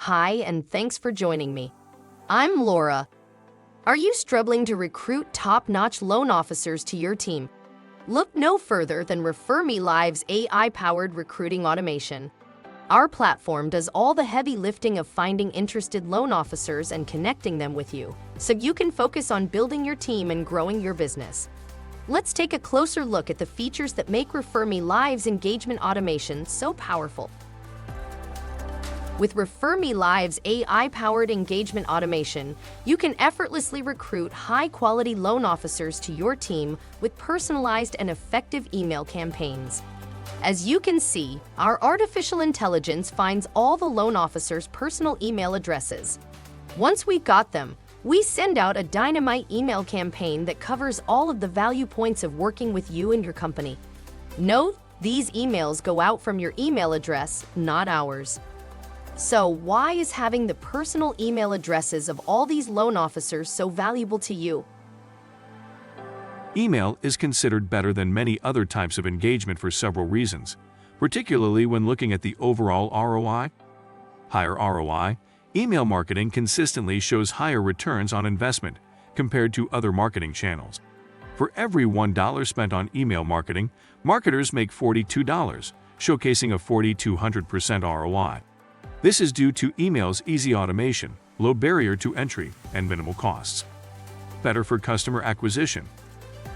Hi, and thanks for joining me. I'm Laura. Are you struggling to recruit top-notch loan officers to your team? Look no further than Refer Me Live's AI-powered recruiting automation. Our platform does all the heavy lifting of finding interested loan officers and connecting them with you, so you can focus on building your team and growing your business. Let's take a closer look at the features that make Refer Me Live's engagement automation so powerful. With Refer Me Live's AI-powered engagement automation, you can effortlessly recruit high-quality loan officers to your team with personalized and effective email campaigns. As you can see, our artificial intelligence finds all the loan officers' personal email addresses. Once we've got them, we send out a dynamite email campaign that covers all of the value points of working with you and your company. Note, these emails go out from your email address, not ours. So why is having the personal email addresses of all these loan officers so valuable to you? Email is considered better than many other types of engagement for several reasons, particularly when looking at the overall ROI. Higher ROI, email marketing consistently shows higher returns on investment compared to other marketing channels. For every $1 spent on email marketing, marketers make $42, showcasing a 4,200% ROI. This is due to email's easy automation, low barrier to entry, and minimal costs. Better for customer acquisition.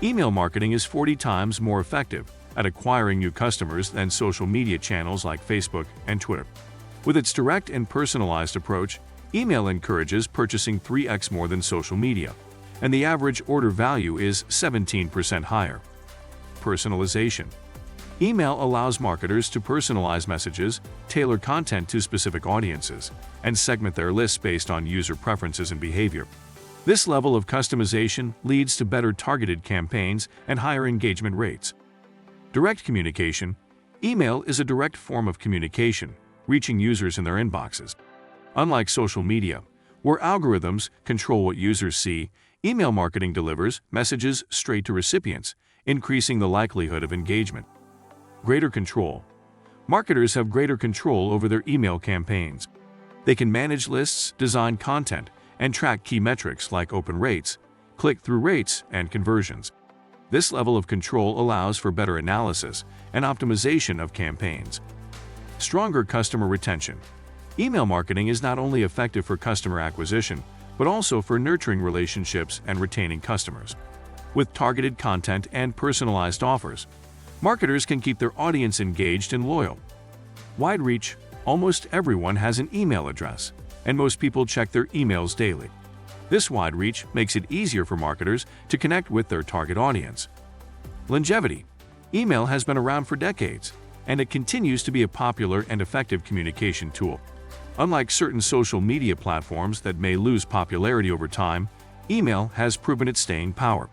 Email marketing is 40 times more effective at acquiring new customers than social media channels like Facebook and Twitter. With its direct and personalized approach, email encourages purchasing 3x more than social media, and the average order value is 17% higher. Personalization. Email allows marketers to personalize messages, tailor content to specific audiences, and segment their lists based on user preferences and behavior. This level of customization leads to better targeted campaigns and higher engagement rates. Direct communication. Email is a direct form of communication, reaching users in their inboxes. Unlike social media, where algorithms control what users see, email marketing delivers messages straight to recipients, increasing the likelihood of engagement. Greater control. Marketers have greater control over their email campaigns. They can manage lists, design content, and track key metrics like open rates, click-through rates, and conversions. This level of control allows for better analysis and optimization of campaigns. Stronger customer retention. Email marketing is not only effective for customer acquisition, but also for nurturing relationships and retaining customers. With targeted content and personalized offers, marketers can keep their audience engaged and loyal. Wide reach. Almost everyone has an email address, and most people check their emails daily. This wide reach makes it easier for marketers to connect with their target audience. Longevity. Email has been around for decades, and it continues to be a popular and effective communication tool. Unlike certain social media platforms that may lose popularity over time, email has proven its staying power.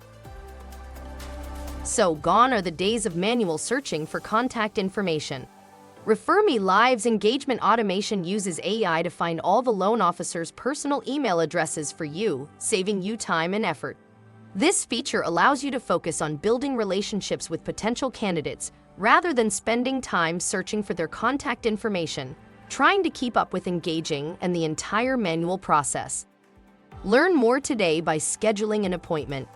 So gone are the days of manual searching for contact information. Refer Me Live's engagement automation uses AI to find all the loan officers' personal email addresses for you, saving you time and effort. This feature allows you to focus on building relationships with potential candidates rather than spending time searching for their contact information, trying to keep up with engaging and the entire manual process. Learn more today by scheduling an appointment.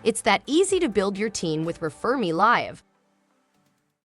It's that easy to build your team with Refer Me Live.